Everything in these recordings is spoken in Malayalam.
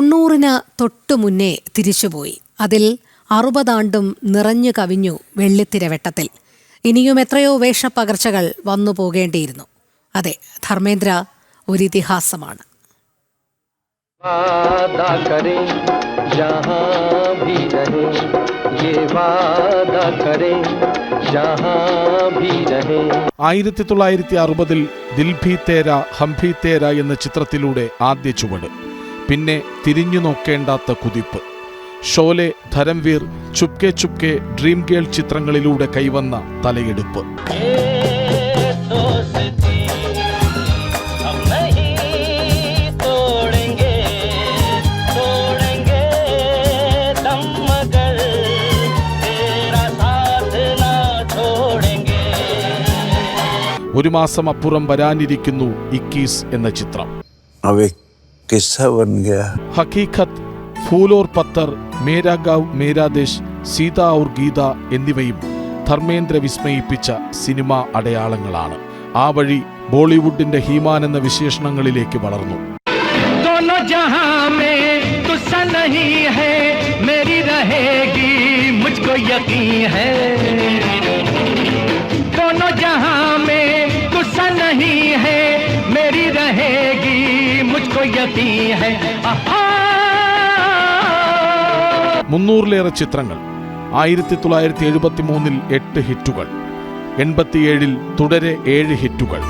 90-ന് തൊട്ടു മുന്നേ തിരിച്ചുപോയി. അതിൽ 60 ആണ്ടും നിറഞ്ഞു കവിഞ്ഞു വെള്ളിത്തിരവെട്ടത്തിൽ. ഇനിയും എത്രയോ വേഷപ്പകർച്ചകൾ വന്നു പോകേണ്ടിയിരുന്നു. അതെ, ധർമ്മേന്ദ്ര ഒരു ഇതിഹാസമാണ്. ആയിരത്തി 1960 ദിൽ ഭി തേര ഹം ഭി തേര എന്ന ചിത്രത്തിലൂടെ ആദ്യ ചുവട്. പിന്നെ തിരിഞ്ഞു നോക്കേണ്ടാത്ത കുതിപ്പ്. ഷോലെ, ധരംവീർ, ചുപ്കെ ചുപ്കെ, ഡ്രീം ഗേൾ ചിത്രങ്ങളിലൂടെ കൈവന്ന തലയെടുപ്പ്. ഒരു മാസം അപ്പുറം വരാനിരിക്കുന്നു 21 എന്ന ചിത്രം. ഹക്കീഖത്ത്, ഫൂൽ ഓർ പത്തർ, മേരാ ഗാവ് മേരാ ദേശ്, സീത ഔർ ഗീത എന്നിവയും ധർമ്മേന്ദ്ര വിസ്മയിപ്പിച്ച സിനിമാ അടയാളങ്ങളാണ്. ആ വഴി ബോളിവുഡിന്റെ ഹീമാൻ എന്ന വിശേഷണങ്ങളിലേക്ക് വളർന്നു. മുന്നൂറിലേറെ ചിത്രങ്ങൾ. 1973 8 ഹിറ്റുകൾ, 87 തുടരെ 7 ഹിറ്റുകൾ.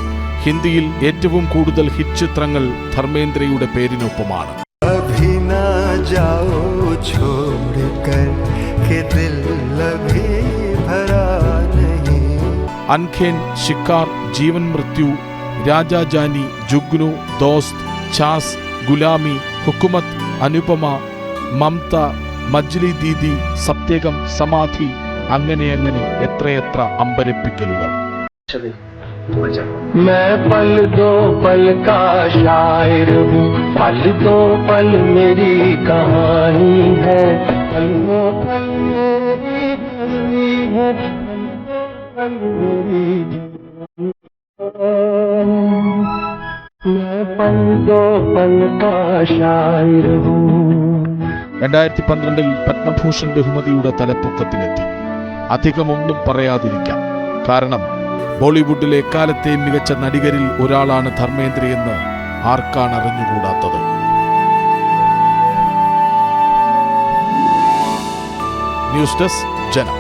ഹിന്ദിയിൽ ഏറ്റവും കൂടുതൽ ഹിറ്റ് ചിത്രങ്ങൾ ധർമ്മേന്ദ്രയുടെ പേരിനൊപ്പമാണ്. അൻഖേൻ, ശിക്കാർ, ജീവൻ മൃത്യു, രാജാ ജാനി, ജുഗ്നു, ദോസ്ത്, ഛാസ്, ഗുലാമി, ഹുക്കുമത്ത്, അനുപമ, മമത, മജ്ലി ദീദി, സത്യകം, സമാധി, അങ്ങനെ എത്രയെത്ര അമ്പരപ്പിക്കലുകൾ. मैं पल दो पल का शायर हूँ, पल दो पल मेरी कहानी है, पल दो पल मेरी कहानी है, पल मेरी मैं पल दो पल का शायर हूँ. 2012 പത്മഭൂഷൺ ബഹുമതിയുടെ തലപ്പൊക്കത്തിലെത്തി. അധികമൊന്നും പറയാതിരിക്കാം. കാരണം ബോളിവുഡിലെ എക്കാലത്തെ മികച്ച നടികരിൽ ഒരാളാണ് ധർമ്മേന്ദ്രയെന്ന് ആർക്കാണ് അറിഞ്ഞുകൂടാത്തത്? ന്യൂസ് ഡെസ്ക്, ജനം.